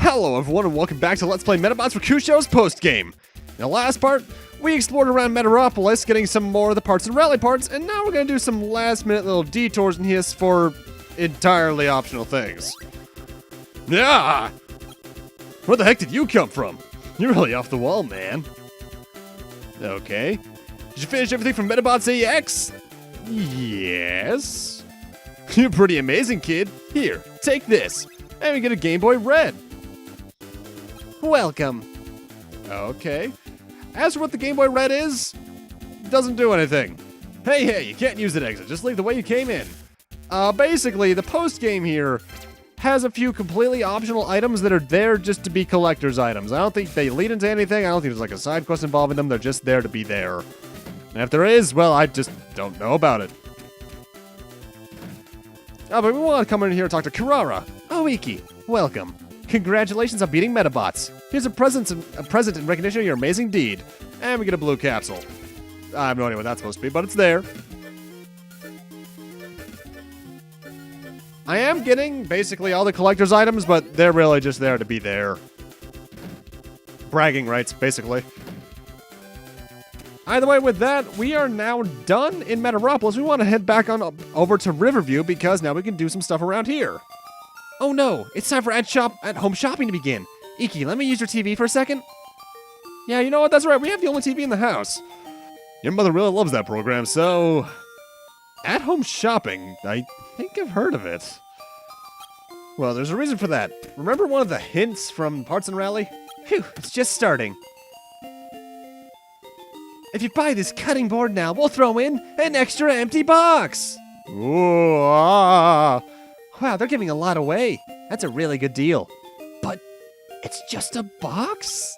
Hello everyone and welcome back to Let's Play Medabots Rokusho's post-game. In the last part, we explored around Medaropolis, getting some more of the Partsun Rally parts, and now we're going to do some last-minute little detours in here for entirely optional things. Yeah! Where the heck did you come from? You're really off the wall, man. Okay. Did you finish everything from Medabots AX? Yes. You're pretty amazing, kid. Here, take this. And we get a Game Boy Red. Welcome. Okay. As for what the Game Boy Red is, doesn't do anything. Hey, you can't use that exit. Just leave the way you came in. Basically, the post-game here has a few completely optional items that are there just to be collector's items. I don't think they lead into anything. I don't think there's like a side quest involving them. They're just there to be there. And if there is, well, I just don't know about it. Oh, but we want to come in here and talk to Kirara. Oh, Iki, welcome. Congratulations on beating Medabots. Here's a present in recognition of your amazing deed. And we get a blue capsule. I have no idea what that's supposed to be, but it's there. I am getting basically all the collector's items, but they're really just there to be there. Bragging rights, basically. Either way, with that, we are now done in Medaropolis. We want to head back on over to Riverview because now we can do some stuff around here. Oh no, it's time for at-home shopping to begin. Iki, let me use your TV for a second. Yeah, you know what? That's right. We have the only TV in the house. Your mother really loves that program, so... At-home shopping? I think I've heard of it. Well, there's a reason for that. Remember one of the hints from Partsun Rally? Phew, it's just starting. If you buy this cutting board now, we'll throw in an extra empty box. Ooh, ah. Wow, they're giving a lot away. That's a really good deal. But it's just a box?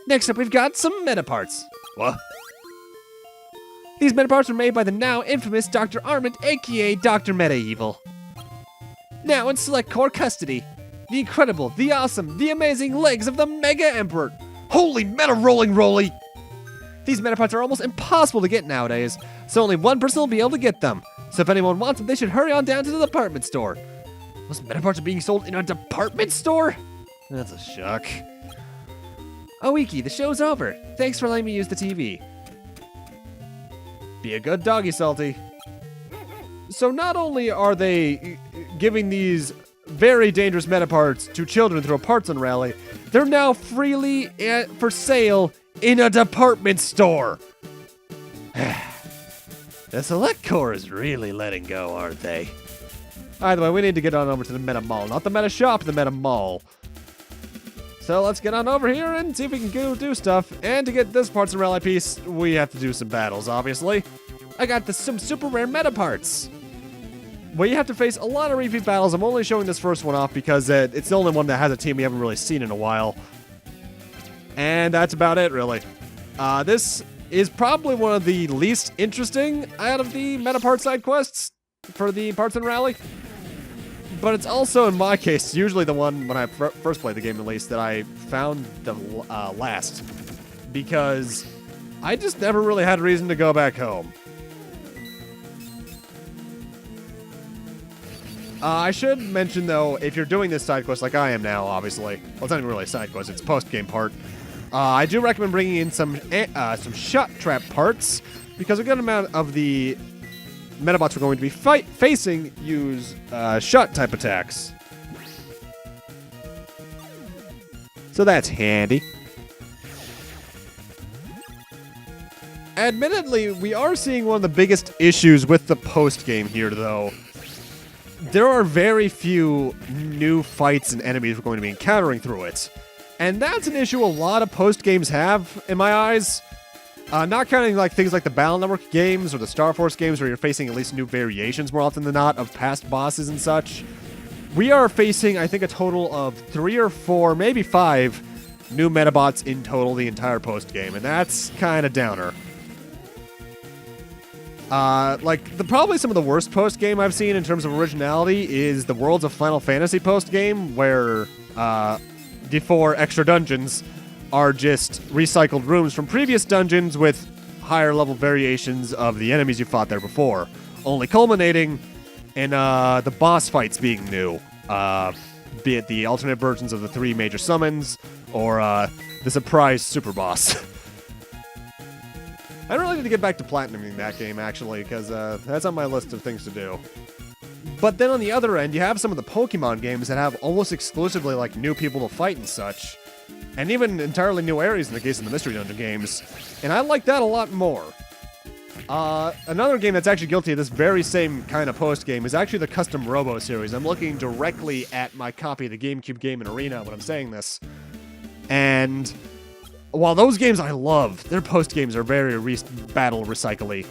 Next up, we've got some Medaparts. What? These Medaparts were made by the now infamous Dr. Armand, aka Dr. Meta-Evil. Now in select core custody, the incredible, the awesome, the amazing legs of the Mega Emperor. Holy meta-rolling rolly! These Medaparts are almost impossible to get nowadays, so only one person will be able to get them. So if anyone wants them, they should hurry on down to the department store. Those Medaparts are being sold in a department store? That's a shock. Oh, Iki, the show's over. Thanks for letting me use the TV. Be a good doggy, Salty. So not only are they giving these very dangerous Medaparts to children through a Partsun Rally, they're now freely for sale in a department store. The Select Corps is really letting go, aren't they? Either way, we need to get on over to the Medamall. Not the Meta Shop, the Medamall. So let's get on over here and see if we can go do stuff. And to get this Partsun Rally piece, we have to do some battles, obviously. I got some super rare Medaparts. Well, you have to face a lot of repeat battles. I'm only showing this first one off because it's the only one that has a team we haven't really seen in a while. And that's about it, really. This is probably one of the least interesting out of the Medapart side quests for the Partsun Rally. But it's also, in my case, usually the one, when I first played the game at least, that I found the last. Because I just never really had a reason to go back home. I should mention, though, if you're doing this side quest like I am now, obviously, well, it's not even really a side quest, it's a post-game part, I do recommend bringing in some shot trap parts, because a good amount of the Medabots we're going to be facing use shot-type attacks. So that's handy. Admittedly, we are seeing one of the biggest issues with the post-game here, though. There are very few new fights and enemies we're going to be encountering through it. And that's an issue a lot of post-games have, in my eyes. Not counting like things like the Battle Network games or the Star Force games where you're facing at least new variations more often than not of past bosses and such. We are facing, I think, a total of 3 or 4, maybe 5 new Medabots in total the entire post-game. And that's kind of downer. Probably some of the worst post-game I've seen in terms of originality is the Worlds of Final Fantasy post-game, where the 4 extra dungeons are just recycled rooms from previous dungeons with higher level variations of the enemies you fought there before, only culminating in the boss fights being new. be it the alternate versions of the 3 major summons, or the surprise super boss. I really need to get back to platinuming that game, actually, because that's on my list of things to do. But then on the other end, you have some of the Pokemon games that have almost exclusively, like, new people to fight and such. And even entirely new areas in the case of the Mystery Dungeon games. And I like that a lot more. Another game that's actually guilty of this very same kind of post-game is actually the Custom Robo series. I'm looking directly at my copy of the GameCube Game & Arena when I'm saying this. And while those games I love, their post-games are very battle recycle-y.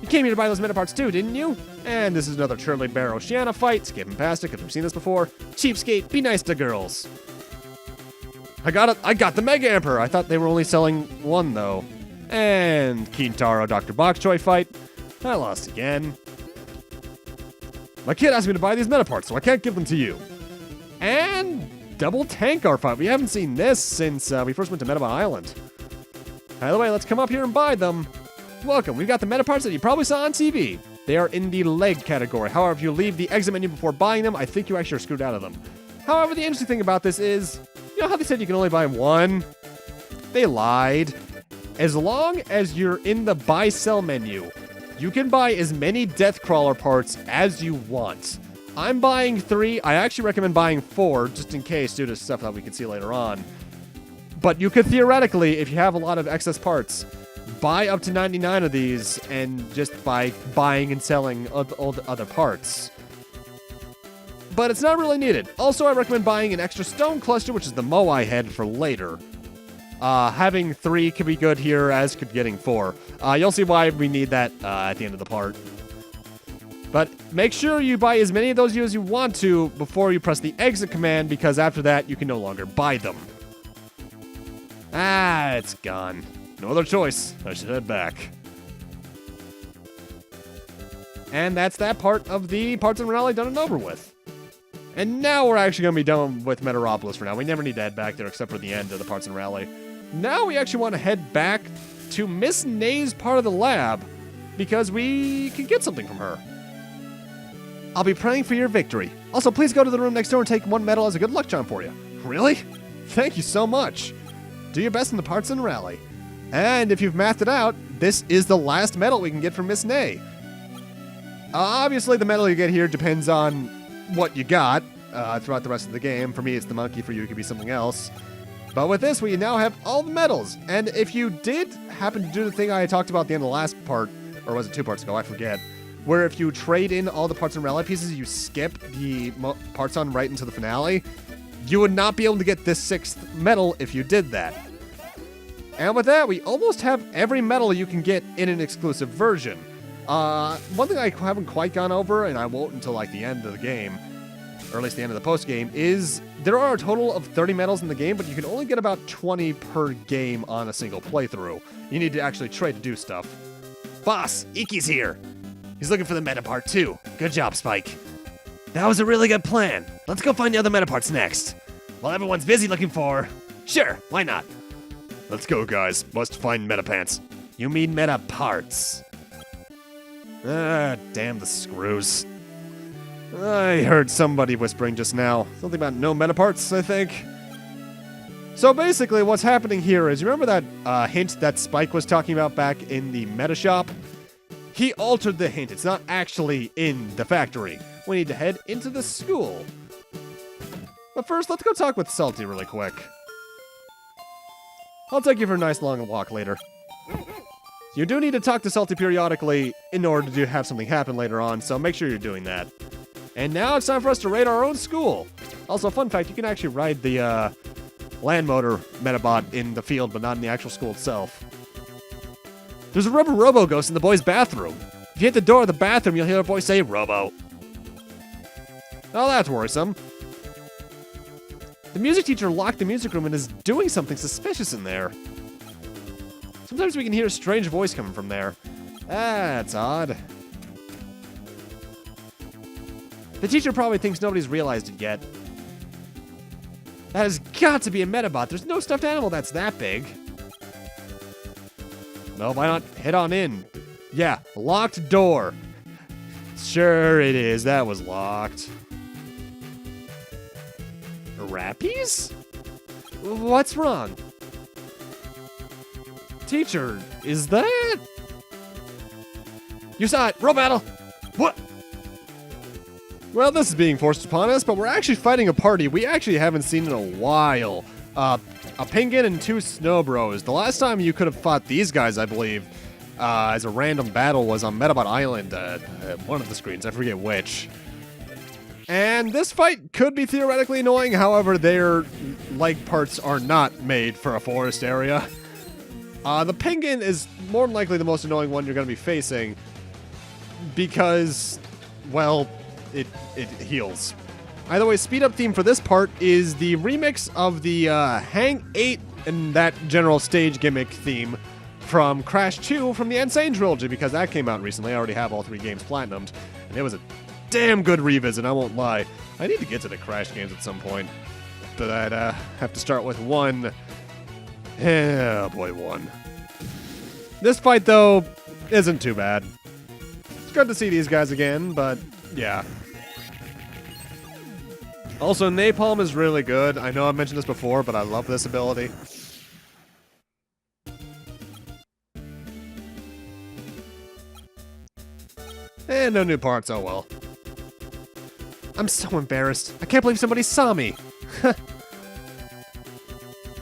You came here to buy those Medaparts too, didn't you? And this is another Turley Bear Oceana fight. Skipping past it because we've seen this before. Cheapskate, be nice to girls. I got the Mega Emperor. I thought they were only selling one, though. And Kintaro Dr. Bokchoy fight. I lost again. My kid asked me to buy these Medaparts, so I can't give them to you. And double Tankar fight. We haven't seen this since we first went to Medabot Island. Either way, let's come up here and buy them. Welcome. We've got the Medaparts that you probably saw on TV. They are in the leg category. However, if you leave the exit menu before buying them, I think you actually are screwed out of them. However, the interesting thing about this is, you know how they said you can only buy one? They lied. As long as you're in the buy-sell menu, you can buy as many Deathcrawler parts as you want. I'm buying 3. I actually recommend buying 4, just in case, due to stuff that we can see later on. But you could theoretically, if you have a lot of excess parts, buy up to 99 of these, and just by buying and selling all the other parts. But it's not really needed. Also, I recommend buying an extra stone cluster, which is the Moai head, for later. Having 3 could be good here, as could getting 4. You'll see why we need that at the end of the part. But make sure you buy as many of those as you want to before you press the exit command, because after that, you can no longer buy them. It's gone. No other choice. I should head back. And that's that part of the Partsun Rally done and over with. And now we're actually going to be done with Medaropolis for now. We never need to head back there except for the end of the Partsun Rally. Now we actually want to head back to Miss Nay's part of the lab because we can get something from her. I'll be praying for your victory. Also, please go to the room next door and take 1 medal as a good luck charm for you. Really? Thank you so much. Do your best in the Partsun Rally. And if you've mathed it out, this is the last medal we can get from Miss Nay. Obviously, the medal you get here depends on what you got throughout the rest of the game. For me, it's the monkey. For you, it could be something else. But with this, we now have all the medals. And if you did happen to do the thing I talked about at the end of the last part, or was it 2 parts ago? I forget. Where if you trade in all the Partsun Rally pieces, you skip the parts on right into the finale, you would not be able to get this 6th medal if you did that. And with that, we almost have every medal you can get in an exclusive version. One thing I haven't quite gone over, and I won't until like the end of the game, or at least the end of the post-game, is there are a total of 30 medals in the game, but you can only get about 20 per game on a single playthrough. You need to actually trade to do stuff. Boss, Iki's here. He's looking for the Medapart too. Good job, Spike. That was a really good plan. Let's go find the other Medaparts next. While everyone's busy looking for... Sure, why not? Let's go, guys. Must find Medapants. You mean Medaparts. Damn the screws. I heard somebody whispering just now. Something about no Medaparts, I think. So basically, what's happening here is, you remember that hint that Spike was talking about back in the Meta Shop? He altered the hint. It's not actually in the factory. We need to head into the school. But first, let's go talk with Salty really quick. I'll take you for a nice long walk later. You do need to talk to Salty periodically in order to have something happen later on, so make sure you're doing that. And now it's time for us to raid our own school. Also, fun fact, you can actually ride the land motor Medabot in the field, but not in the actual school itself. There's a rubber Robo Ghost in the boys' bathroom. If you hit the door of the bathroom, you'll hear a voice say, Robo. Oh, that's worrisome. The music teacher locked the music room and is doing something suspicious in there. Sometimes we can hear a strange voice coming from there. That's odd. The teacher probably thinks nobody's realized it yet. That has got to be a Medabot. There's no stuffed animal that's that big. No, why not head on in? Yeah, locked door. Sure it is. That was locked. Rappies? What's wrong? Teacher, is that? You saw it! Row battle! What? Well, this is being forced upon us, but we're actually fighting a party we actually haven't seen in a while. A penguin and 2 snow bros. The last time you could have fought these guys, I believe, as a random battle was on Medabot Island, one of the screens, I forget which. And this fight could be theoretically annoying, however, their leg parts are not made for a forest area. The penguin is more than likely the most annoying one you're going to be facing because, well, it heals. Either way, speed up theme for this part is the remix of the Hang 8 and that general stage gimmick theme from Crash 2 from the Insane Trilogy, because that came out recently. I already have all 3 games platinumed, and it was a damn good revisit, I won't lie. I need to get to the Crash games at some point, but I'd have to start with 1. Oh boy, 1. This fight, though, isn't too bad. It's good to see these guys again, but yeah. Also, Napalm is really good. I know I've mentioned this before, but I love this ability. And no new parts, oh well. I'm so embarrassed. I can't believe somebody saw me.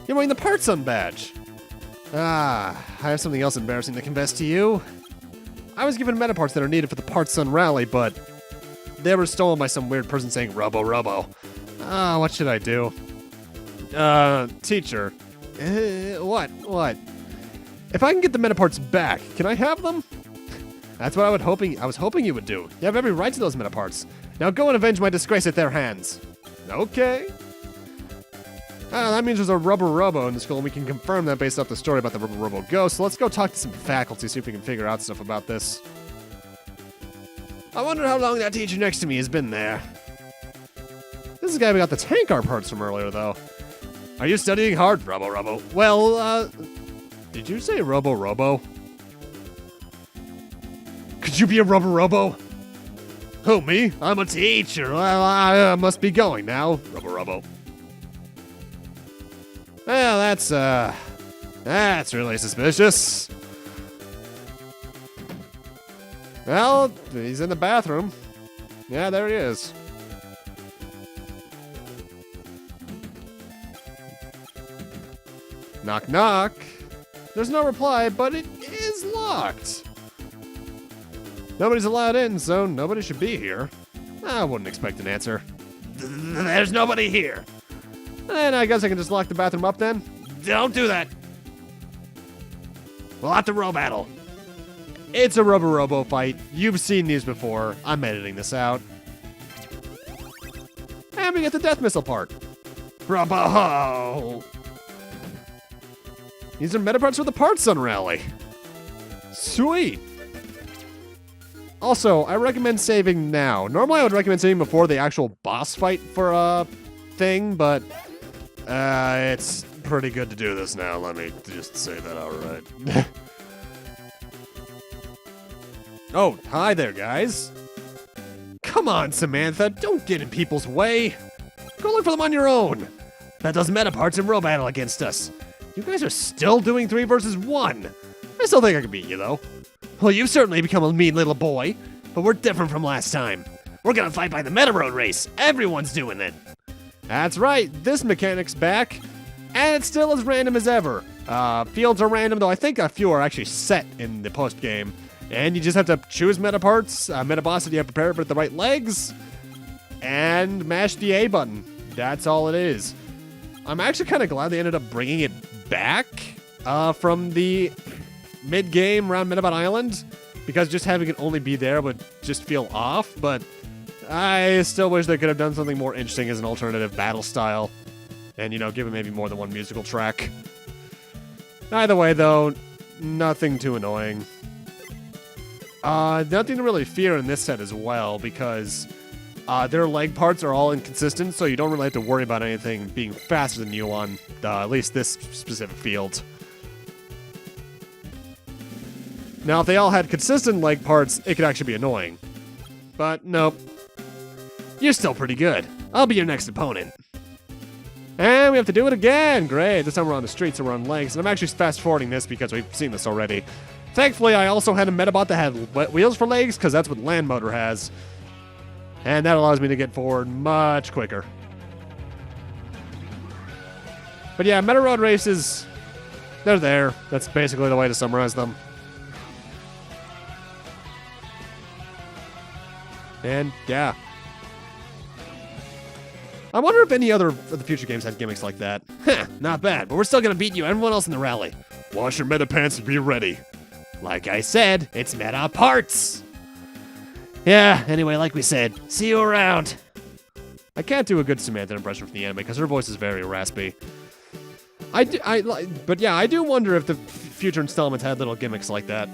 You're wearing the Partsun badge. I have something else embarrassing to confess to you. I was given Medaparts that are needed for the Partsun Rally, but they were stolen by some weird person saying Robo. What should I do? Teacher. What? If I can get the Medaparts back, can I have them? That's what I was hoping you would do. You have every right to those Medaparts. Now go and avenge my disgrace at their hands. Okay. That means there's a Rubber Robo in the school, and we can confirm that based off the story about the Rubber Robo ghost. So let's go talk to some faculty, see if we can figure out stuff about this. I wonder how long that teacher next to me has been there. This is the guy we got the tank art parts from earlier, though. Are you studying hard, Robo? Well, did you say Robo? Could you be a Rubber Robo? Who, me? I'm a teacher. Well, I must be going now, Robo. Well, that's really suspicious. Well, he's in the bathroom. Yeah, there he is. Knock, knock. There's no reply, but it is locked. Nobody's allowed in, so nobody should be here. I wouldn't expect an answer. There's nobody here. Then I guess I can just lock the bathroom up then. Don't do that. We'll have to row battle. It's a Rubber Robo fight. You've seen these before. I'm editing this out. And we get the death missile part. Robo! These are Medaparts for the Partsun Rally. Sweet. Also, I recommend saving now. Normally I would recommend saving before the actual boss fight for a thing, but it's pretty good to do this now. Let me just say that outright. Oh, hi there, guys. Come on, Samantha, don't get in people's way. Go look for them on your own. That does Medaparts and row battle against us. You guys are still doing 3 versus 1. I still think I can beat you, though. Well, you've certainly become a mean little boy, but we're different from last time. We're gonna fight by the MedaRoad race. Everyone's doing it. That's right, this mechanic's back, and it's still as random as ever. Fields are random, though I think a few are actually set in the post-game. And you just have to choose Medaparts, Medabots that you have prepared with the right legs, and mash the A button. That's all it is. I'm actually kind of glad they ended up bringing it back from the mid-game around Medabot Island, because just having it only be there would just feel off, but I still wish they could have done something more interesting as an alternative battle style, and, you know, give it maybe more than one musical track. Either way, though, nothing too annoying. Nothing to really fear in this set as well, because their leg parts are all inconsistent, so you don't really have to worry about anything being faster than you on at least this specific field. Now, if they all had consistent leg parts, it could actually be annoying. But nope. You're still pretty good. I'll be your next opponent. And we have to do it again. Great. This time we're on the streets and we're on legs. And I'm actually fast-forwarding this because we've seen this already. Thankfully, I also had a Medabot that had wheels for legs because that's what Land Motor has. And that allows me to get forward much quicker. But yeah, MedaRaces, they're there. That's basically the way to summarize them. And yeah. I wonder if any other of the future games had gimmicks like that. Heh, not bad, but we're still gonna beat you and everyone else in the rally. Wash your meta pants and be ready. Like I said, it's Medaparts. Yeah, anyway, like we said, see you around. I can't do a good Samantha impression from the anime because her voice is very raspy. But yeah, I do wonder if the future installments had little gimmicks like that.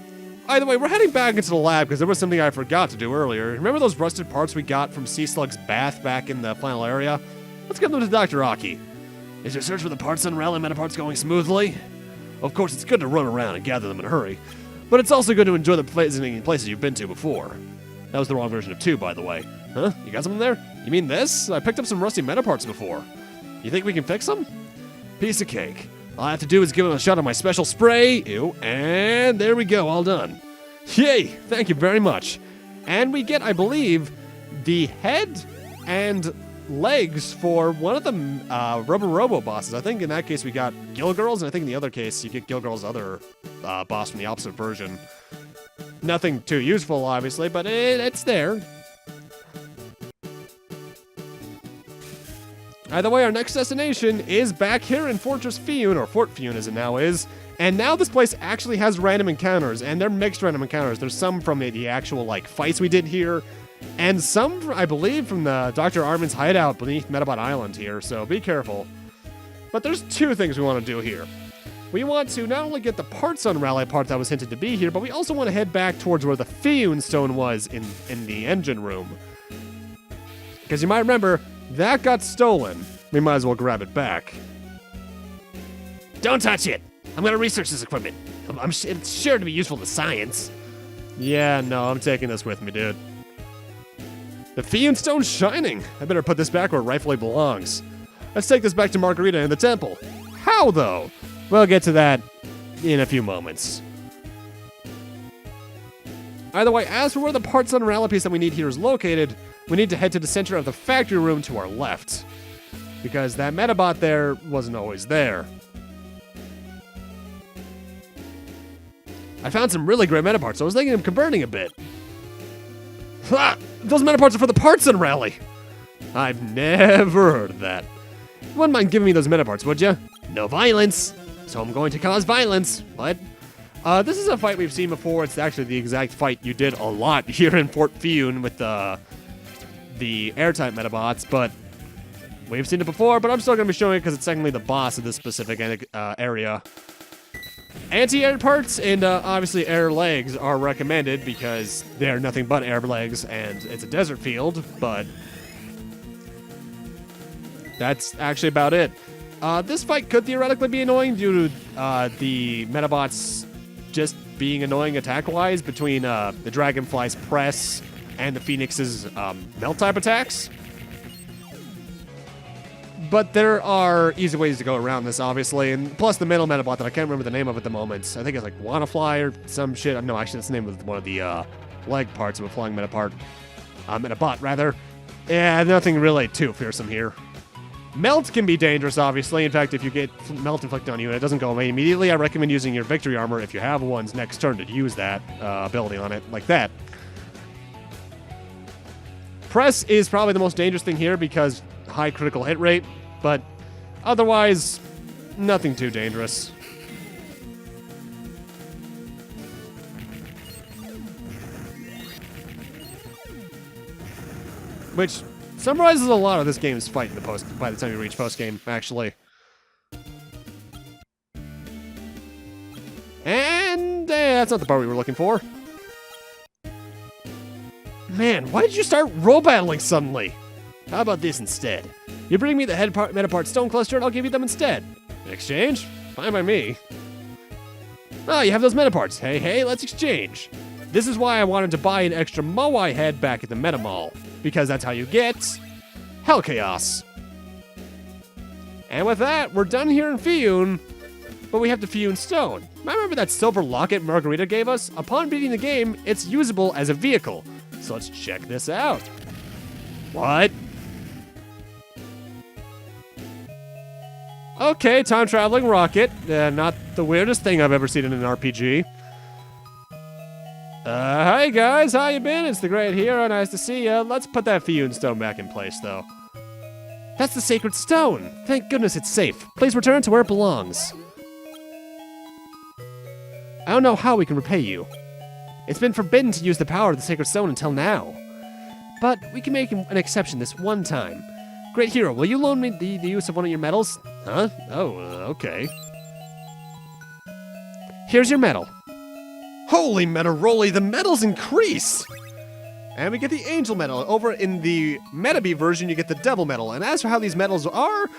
Either way, we're heading back into the lab because there was something I forgot to do earlier. Remember those rusted parts we got from Sea Slug's bath back in the final area? Let's give them to Dr. Aki. Is your search for the Partsun Rally Medaparts going smoothly? Of course, it's good to run around and gather them in a hurry, but it's also good to enjoy the places you've been to before. That was the wrong version of 2, by the way. Huh? You got something there? You mean this? I picked up some rusty Medaparts before. You think we can fix them? Piece of cake. All I have to do is give them a shot of my special spray. Ew, and there we go, all done. Yay, thank you very much. And we get, I believe, the head and legs for one of the Robo bosses. I think in that case we got Gilgirls, and I think in the other case you get Gilgirl's other boss from the opposite version. Nothing too useful, obviously, but it's there. Either way, our next destination is back here in Fortress Fiyun, or Fort Fiyun as it now is. And now this place actually has random encounters, and they're mixed random encounters. There's some from the actual, fights we did here, and some, I believe, from the Dr. Armin's hideout beneath Medabot Island here, so be careful. But there's 2 things we want to do here. We want to not only get the Partsun Rally part that was hinted to be here, but we also want to head back towards where the Fiyun stone was in the engine room. Because you might remember, that got stolen. We might as well grab it back. Don't touch it! I'm gonna research this equipment. It's sure to be useful to science. Yeah, no, I'm taking this with me, dude. The Fiyun stone's shining. I better put this back where it rightfully belongs. Let's take this back to Margarita in the temple. How, though? We'll get to that in a few moments. Either way, as for where the Partsun Rally piece that we need here is located, we need to head to the center of the factory room to our left. Because that Medabot there wasn't always there. I found some really great Medaparts, so I was thinking of converting a bit. Ha! Those Medaparts are for the Partsun Rally! I've never heard of that. You wouldn't mind giving me those Medaparts, would you? No violence! So I'm going to cause violence. What? This is a fight we've seen before. It's actually the exact fight you did a lot here in Fort Fiyun with the air-type Medabots, but we've seen it before, but I'm still going to be showing it because it's technically the boss of this specific area. Anti-air parts and obviously air legs are recommended because they're nothing but air legs and it's a desert field, but that's actually about it. This fight could theoretically be annoying due to the Medabots just being annoying attack-wise between the Dragonfly's press and the Phoenix's melt-type attacks. But there are easy ways to go around this, obviously, and plus the middle Medabot that I can't remember the name of at the moment. I think it's like Wannafly or some shit. No, actually, that's the name of one of the leg parts of a flying Medapart. Medabot, rather. Yeah, nothing really too fearsome here. Melt can be dangerous, obviously. In fact, if you get melt inflicted on you and it doesn't go away immediately, I recommend using your victory armor if you have one's next turn to use that ability on it, like that. Press is probably the most dangerous thing here because high critical hit rate, but otherwise, nothing too dangerous. Which summarizes a lot of this game's fight in the by the time you reach post-game, actually. And that's not the part we were looking for. Man, why did you start role battling suddenly? How about this instead? You bring me the Medapart stone cluster and I'll give you them instead. In exchange? Fine by me. Oh, you have those Medaparts. Hey, let's exchange. This is why I wanted to buy an extra Moai head back at the Medamall, because that's how you get Hell Chaos. And with that, we're done here in Fiyun, but we have the Fiyun Stone. Remember that silver locket Margarita gave us? Upon beating the game, it's usable as a vehicle. So let's check this out. What? Okay, time-traveling rocket. Not the weirdest thing I've ever seen in an RPG. Hi guys, how you been? It's the Great Hero, nice to see ya. Let's put that Fiyun Stone back in place, though. That's the sacred stone. Thank goodness it's safe. Please return to where it belongs. I don't know how we can repay you. It's been forbidden to use the power of the sacred stone until now. But we can make an exception this one time. Great Hero, will you loan me the use of one of your medals? Huh? Oh, okay. Here's your medal. Holy Medaroli, the medals increase! And we get the Angel Medal. Over in the Medabi version, you get the Devil Medal. And as for how these medals are,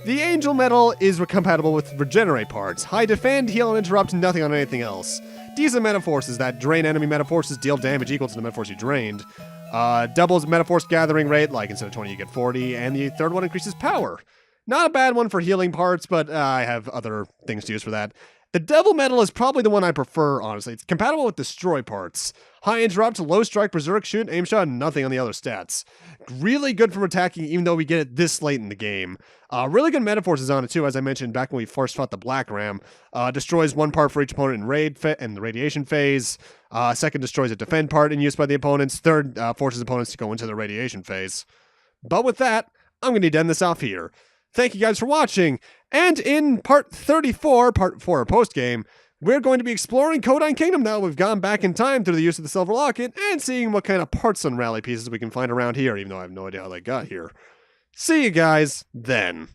the Angel Medal is compatible with Regenerate parts. High Defend, Heal, and Interrupt, nothing on anything else. Decent Metaforces that drain enemy Metaforces, deal damage equal to the Metaforce you drained. Doubles Metaforce gathering rate, like instead of 20 you get 40. And the third one increases power. Not a bad one for healing parts, but I have other things to use for that. The Devil Medal is probably the one I prefer, honestly. It's compatible with Destroy parts. High Interrupt, Low Strike, Berserk, Shoot, Aim Shot, nothing on the other stats. Really good for attacking, even though we get it this late in the game. Really good Metaforces on it, too, as I mentioned back when we first fought the Black Ram. Destroys one part for each opponent in the Radiation phase. Second, destroys a Defend part in use by the opponents. Third, forces opponents to go into the Radiation phase. But with that, I'm going to end this off here. Thank you guys for watching, and in part 34, part 4 post-game, we're going to be exploring Kodine Kingdom now. We've gone back in time through the use of the Silver Locket, and seeing what kind of Partsun Rally pieces we can find around here, even though I have no idea how they got here. See you guys then.